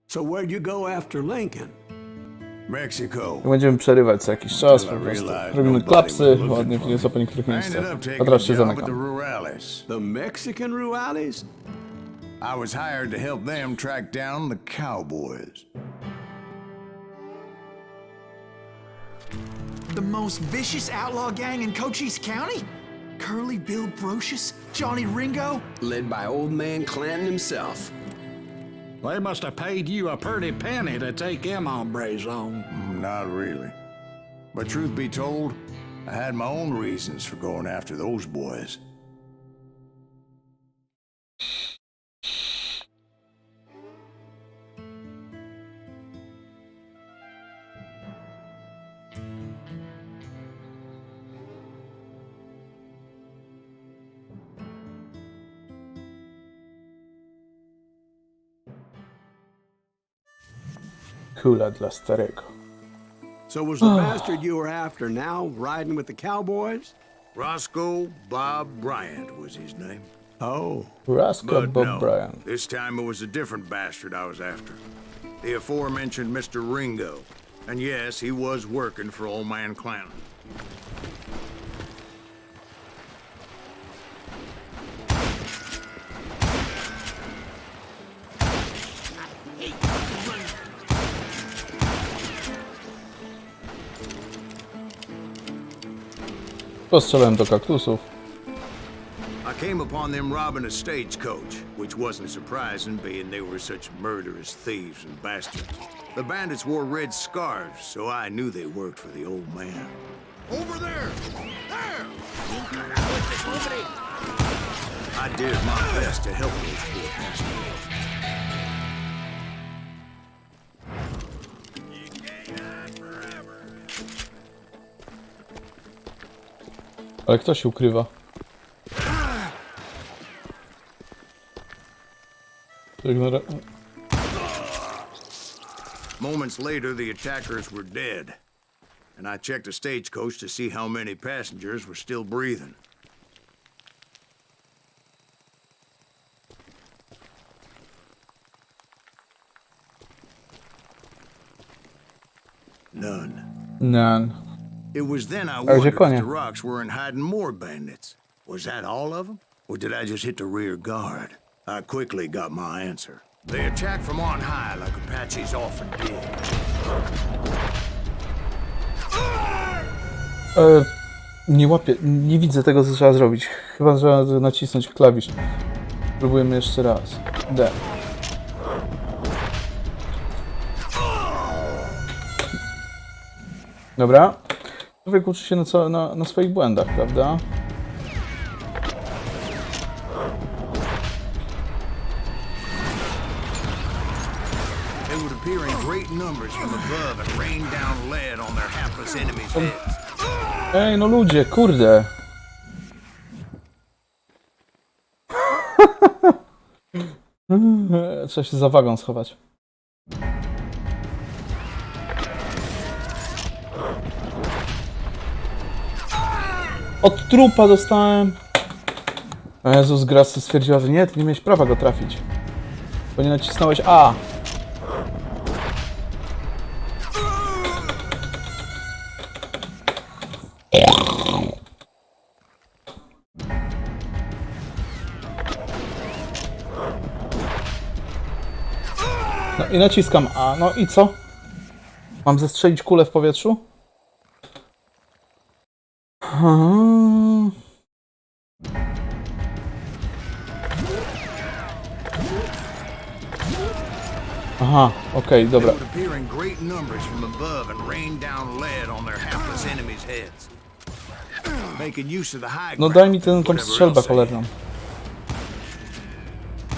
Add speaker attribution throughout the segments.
Speaker 1: So where'd you go after Lincoln?
Speaker 2: Mexico.
Speaker 3: Będziemy przerywać co jakiś czas po prostu. Robimy klapsy, ładnie w po niektórych
Speaker 2: I ended
Speaker 3: miejscach.
Speaker 2: up
Speaker 3: A
Speaker 2: taking a
Speaker 3: teraz się
Speaker 2: job at the
Speaker 3: zamykam.
Speaker 2: Rurales.
Speaker 1: The Mexican Ruales?
Speaker 2: I was hired to help them track down the cowboys.
Speaker 4: The most vicious outlaw gang in Cochise County? Curly Bill Brocious? Johnny Ringo?
Speaker 5: Led by old man Clanton himself.
Speaker 6: They must have paid you a pretty penny to take them hombres on.
Speaker 2: Not really. But truth be told, I had my own reasons for going after those boys.
Speaker 3: Kula dla starego.
Speaker 1: So was the bastard you were after now riding with the cowboys?
Speaker 2: Roscoe Bob Bryant was his name.
Speaker 1: Oh.
Speaker 3: Roscoe
Speaker 2: But
Speaker 3: Bob
Speaker 2: no,
Speaker 3: Bryan.
Speaker 2: this time it was a different bastard I was after. The aforementioned Mr. Ringo. And yes, he was working for old man Clanton.
Speaker 3: Postrzelałem do kaktusów.
Speaker 2: I came upon them robbing a stagecoach, which wasn't surprising, being they were such murderous thieves and bastards. The bandits wore red scarves, so I knew they worked for the old man. Over there! There! I did my best to help those poor bastards.
Speaker 3: Ale kto się ukrywa?
Speaker 2: Moments later, the attackers were dead, and I checked the stagecoach to see how many passengers were still breathing. None.
Speaker 3: None.
Speaker 2: It was then I
Speaker 3: gdzie
Speaker 2: wondered if
Speaker 3: konie?
Speaker 2: the rocks weren't hiding more bandits. Was that all of them? Or did I just hit the rear guard? I quickly got my answer. They attacked from on high like Apaches often did.
Speaker 3: Nie łapię, nie widzę tego, co trzeba zrobić. Chyba trzeba nacisnąć klawisz. Próbujemy jeszcze raz. D. Dobra. Człowiek uczy się na swoich błędach, prawda?
Speaker 2: They would appear in great numbers from above and rain down lead on their hapless enemies' heads.
Speaker 3: Ej, no ludzie, kurde. Trzeba się za wagą schować. Od trupa dostałem. O Jezus, gra stwierdziła, że nie, ty nie miałeś prawa go trafić. Bo nie nacisnąłeś A. No i naciskam A. No i co? Mam zestrzelić kulę w powietrzu? Aha, okej, dobra.
Speaker 2: They would appear in great numbers from above and rain down lead on their hapless enemies' heads. Making use of the high
Speaker 3: No
Speaker 2: ground,
Speaker 3: daj mi tą
Speaker 2: whatever
Speaker 3: strzelbę
Speaker 2: else they
Speaker 3: cholerną.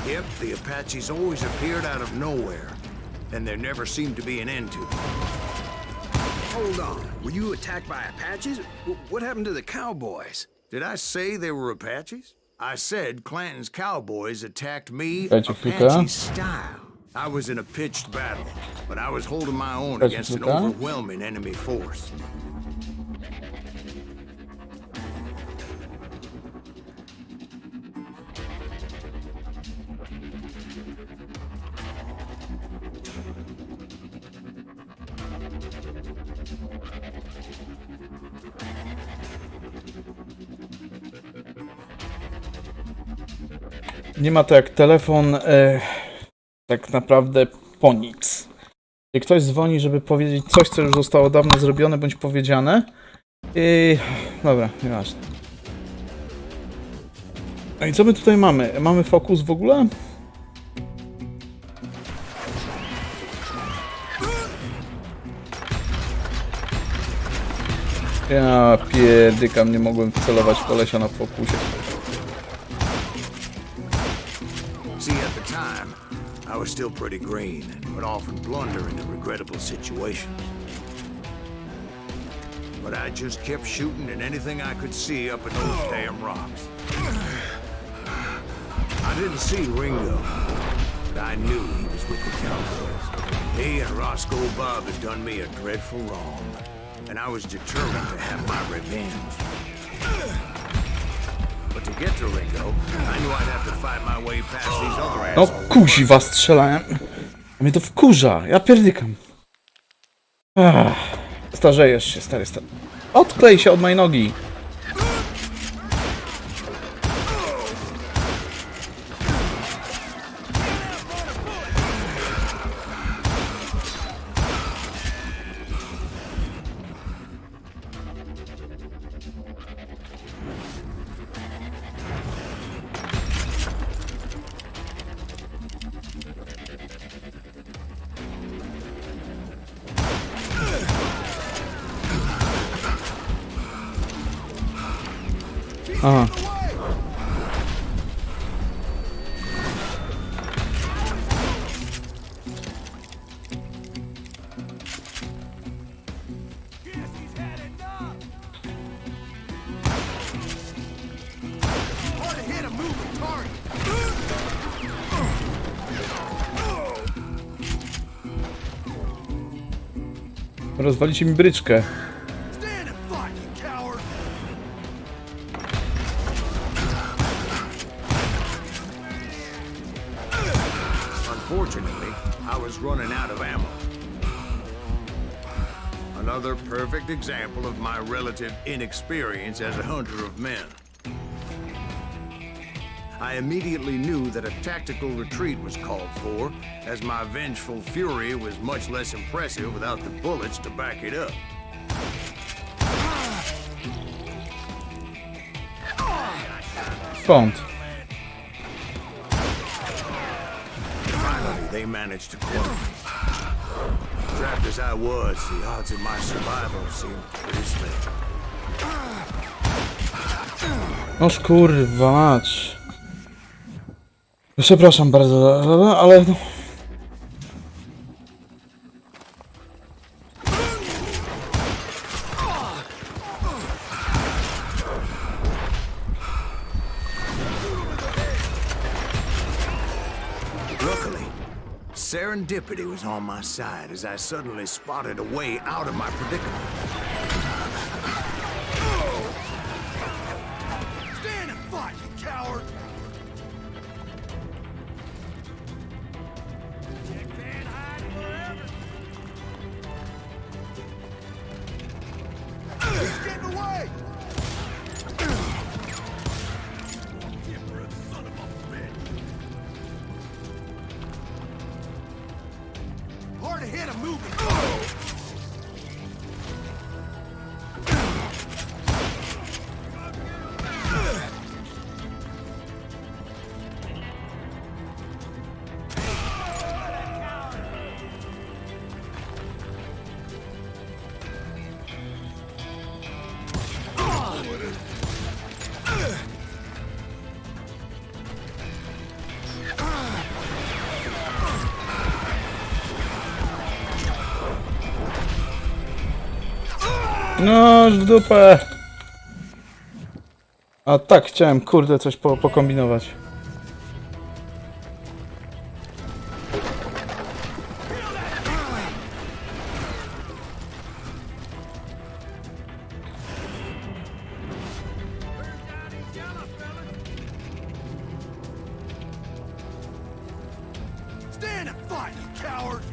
Speaker 2: Yep, the Apaches always appeared out of nowhere, and there never seemed to be an end to them.
Speaker 5: Hold on. Were you attacked by Apaches? What happened to the cowboys?
Speaker 2: Did I say they were Apaches? I said Clanton's cowboys attacked me
Speaker 3: Dajcie chwilkę.
Speaker 2: Apache style. I was in a pitched battle, but I was holding my own
Speaker 3: Dajcie
Speaker 2: against an
Speaker 3: chwilkę.
Speaker 2: overwhelming enemy force.
Speaker 3: Nie ma to jak telefon tak naprawdę po nic. Jeśli ktoś dzwoni, żeby powiedzieć coś, co już zostało dawno zrobione bądź powiedziane. Dobra, nieważne. No i co my tutaj mamy? Mamy fokus w ogóle? Ja pierdykam, nie mogłem wcelować kolesia na fokusie.
Speaker 2: See, at the time, I was still pretty green and would often blunder into regrettable situations. But I just kept shooting at anything I could see up in those damn rocks. I didn't see Ringo, but I knew he was with the cowboys. He and Roscoe Bob had done me a dreadful wrong, and I was determined to have my revenge. But to get to Ringo, I knew I'd have to fight my way past these other
Speaker 3: No
Speaker 2: assholes.
Speaker 3: kuźwa, strzelałem. A mnie to wkurza, ja pierdykam. Starzejesz się, stary. Odklej się od mojej nogi. Aha. Rozwalicie mi bryczkę.
Speaker 2: Unfortunately, I was running out of ammo. Another perfect example of my relative inexperience as a hunter of men. I immediately knew that a tactical retreat was called for, as my vengeful fury was much less impressive without the bullets to back it up.
Speaker 3: Skąd?
Speaker 2: Finally, they managed to corner me. Trapped as I was, the odds of my survival seemed pretty slim.
Speaker 3: Noż kurwa mać. Przepraszam bardzo, ale no.
Speaker 2: Luckily, serendipity was on my side as I suddenly spotted a way out of my predicament.
Speaker 4: Stand and fight, you coward! You can't hide forever. He's getting away! Son of a bitch! Hard to hit a moving target.
Speaker 3: No, w dupę. A tak, chciałem, kurde, coś pokombinować.
Speaker 4: Stand and fight, you coward!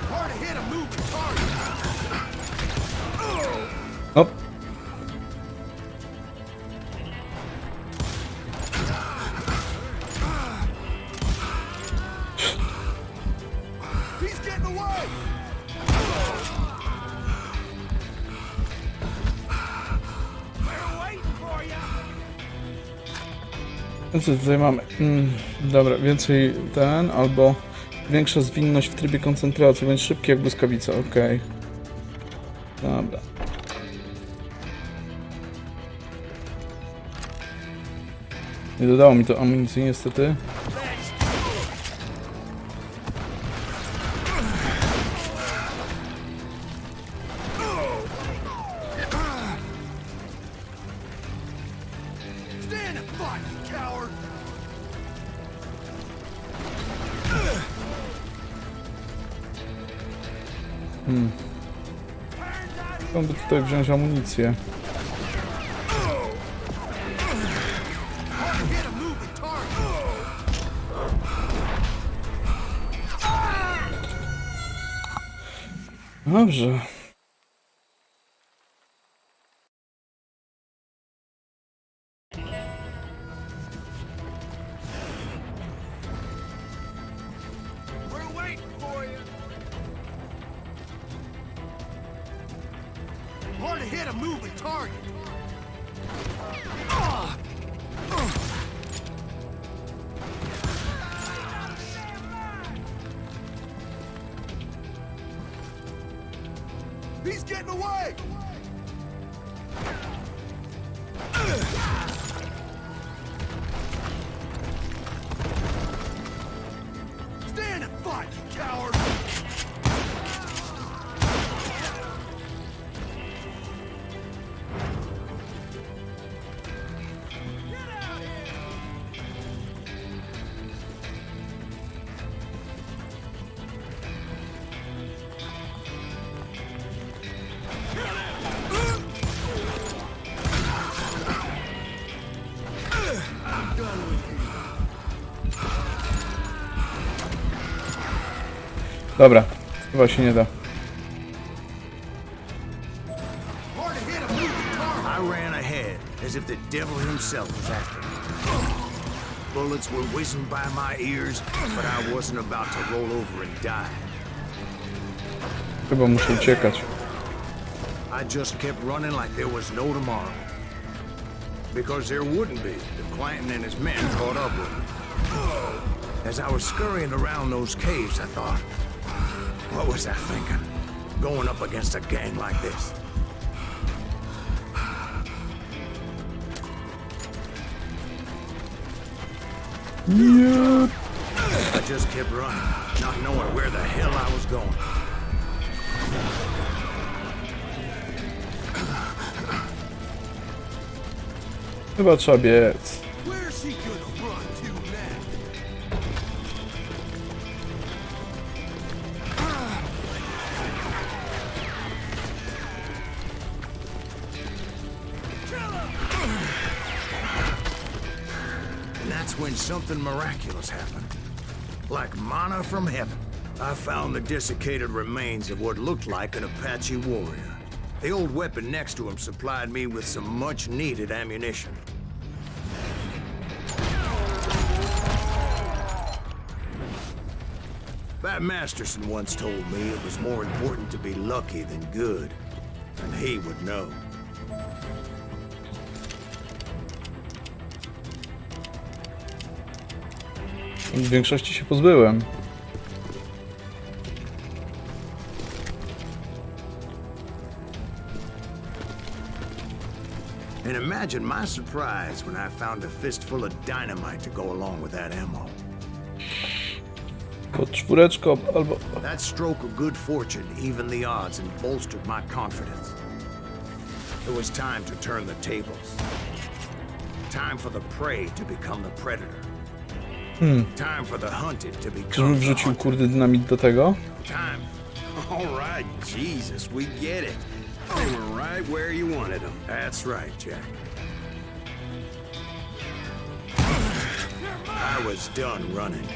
Speaker 4: Hard to hit a moving target.
Speaker 3: No.
Speaker 4: He's getting away! We're waiting for you!
Speaker 3: No co tutaj mamy? Dobra, więcej ten, albo większa zwinność w trybie koncentracji, bądź szybki jak błyskawica, okej. Dobra. Nie dodało mi to amunicji niestety.
Speaker 4: Stand and fight, you coward!
Speaker 3: Skąd by tutaj wziąć amunicję?
Speaker 4: Hit a moving target!
Speaker 3: Dobrze.
Speaker 4: We're waiting for you! Hard to hit a moving target! He's getting away! Stand and fight, you coward!
Speaker 3: Dobra, chyba się nie da.
Speaker 4: Hard to hit a moving target!
Speaker 2: I ran ahead as if the devil himself was after me. Bullets were whizzing by my ears, but I wasn't about to roll over and die.
Speaker 3: Chyba muszę uciekać.
Speaker 2: I just kept running like there was no tomorrow. Because there wouldn't be if Clanton and his men caught up with me. As I was scurrying around those caves, I thought, what was I thinking? Going up against a gang like this? I just kept running, not knowing where the hell I was going.
Speaker 3: Chyba trzeba biec.
Speaker 4: Where's he gonna run to now?
Speaker 2: And that's when something miraculous happened. Like manna from heaven. I found the desiccated remains of what looked like an Apache warrior. The old weapon next to him supplied me with some much-needed ammunition. Bat Masterson once told me it was more important to be lucky than good, and he would know.
Speaker 3: W większości się pozbyłem.
Speaker 2: And imagine my surprise when I found a fistful of dynamite to go along with that ammo.
Speaker 3: Pod czwóreczką albo...
Speaker 2: That stroke of good fortune evened the odds and bolstered my confidence. It was time to turn the tables. Time for the prey to become the predator. Time for the hunted to
Speaker 3: Czyżbym
Speaker 2: become the
Speaker 3: wrzucił
Speaker 2: hunted.
Speaker 3: kurde dynamit do tego?
Speaker 2: Time.
Speaker 5: All right, Jesus, we get it. They were right where you wanted them.
Speaker 2: That's right, Jack. I was done running.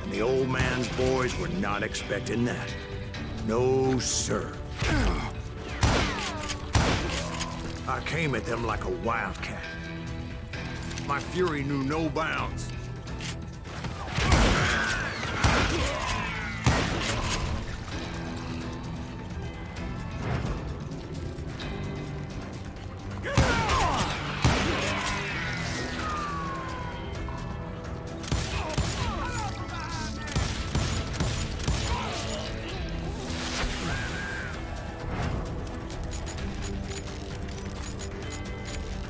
Speaker 2: And the old man's boys were not expecting that. No, sir. I came at them like a wildcat. My fury knew no bounds.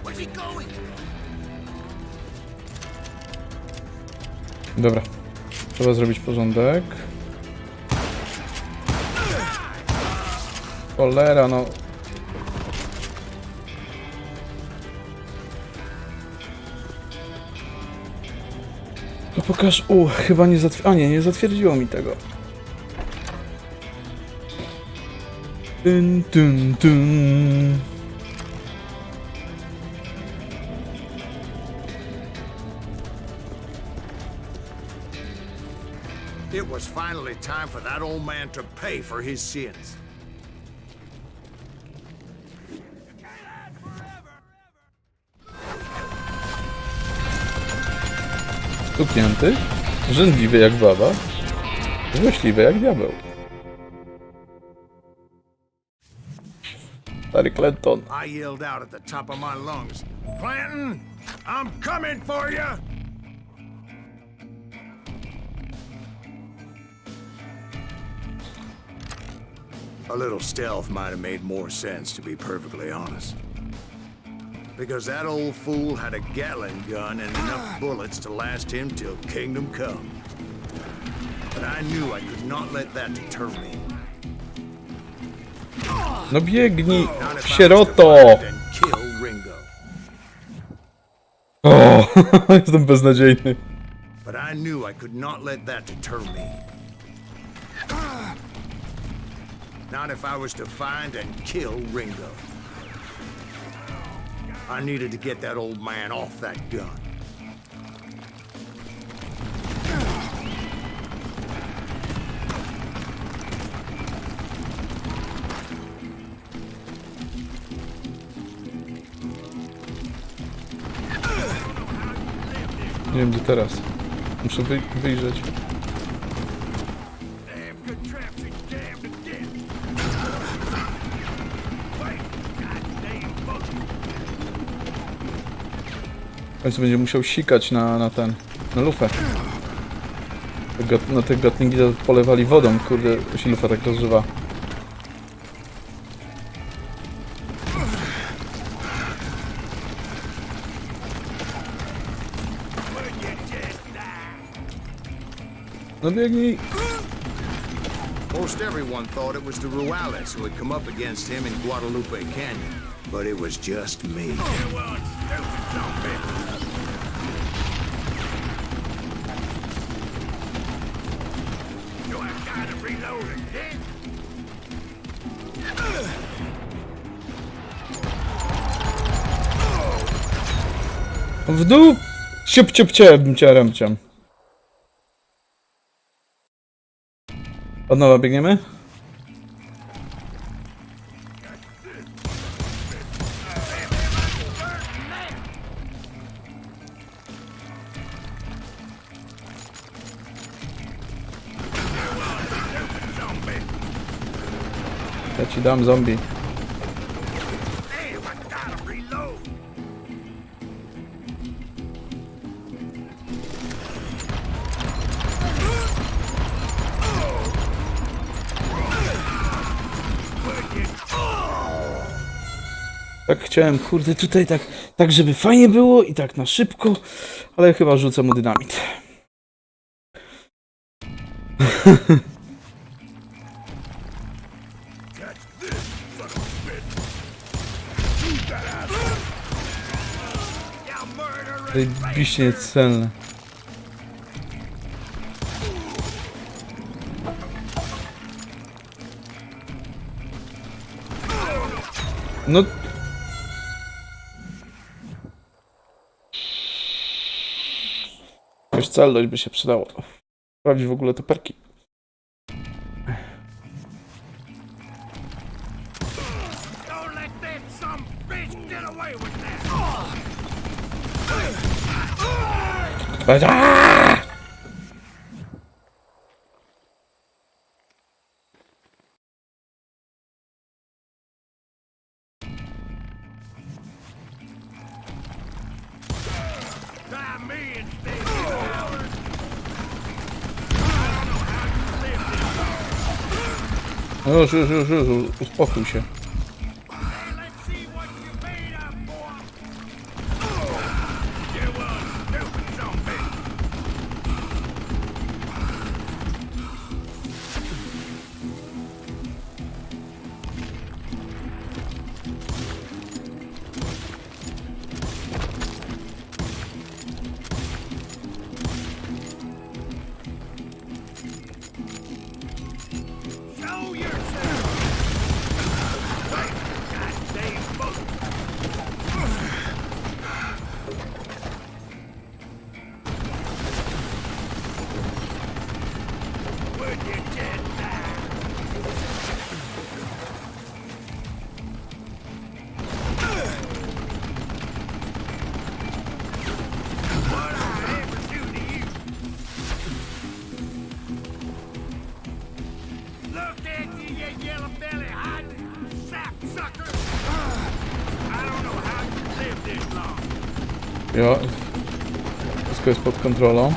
Speaker 2: Where's he going?
Speaker 3: Dobra. Trzeba zrobić porządek. Cholera, no. To pokaż... chyba nie zatwierdziło... A nie, nie zatwierdziło mi tego. Dun, dun, dun.
Speaker 2: It was finally time for that old man to pay for his sins.
Speaker 3: Stuknięty, żędliwy jak baba, złośliwy jak diabeł. Stary Clinton.
Speaker 2: I yelled out at the top of my lungs, "Clanton, I'm coming for you!" A little stealth might have made more sense, to be perfectly honest. Because that old fool had a Gatling gun and enough bullets to last him till kingdom come. But I knew I could not let that deter me.
Speaker 3: No biegnij,
Speaker 2: Not if I was to
Speaker 3: sieroto!
Speaker 2: find and kill Ringo.
Speaker 3: O, jestem beznadziejny.
Speaker 2: But I knew I could not let that deter me. Not if I was to find and kill Ringo. I needed to get that old man off that gun.
Speaker 3: Nie wiem gdzie teraz. Muszę wyjrzeć. W końcu będzie musiał sikać na lufę. Na te gatlingi polewali wodą, kurde, to się lufa tak rozżywa. No biegnij!
Speaker 2: Most everyone thought it was the Ruales who had come up against him in Guadalupe Canyon, but it was just me.
Speaker 3: W dół! Ciup, ciup, ciam. Od nowa biegniemy? Ja ci dam zombie. Tak chciałem, kurde, tutaj tak żeby fajnie było i tak na szybko, ale chyba rzucę mu dynamit. Zajebiście celne. No... Już celność by się przydało. Sprawdzić w ogóle te perki.
Speaker 2: Don't let that some
Speaker 3: Aaaa! Już, uspokój się. Jo, wszystko jest pod kontrolą.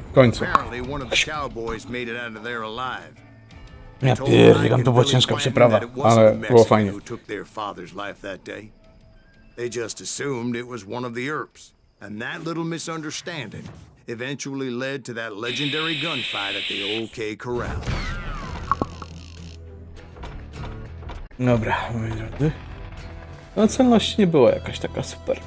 Speaker 3: W końcu. Ja pierdolę, to była ciężka przeprawa, ale było fajnie.
Speaker 2: They just assumed it was one of the Earps, and that little misunderstanding eventually led to that legendary gunfight at the OK Corral.
Speaker 3: Dobra, moi drodzy. No celność nie była jakaś taka super.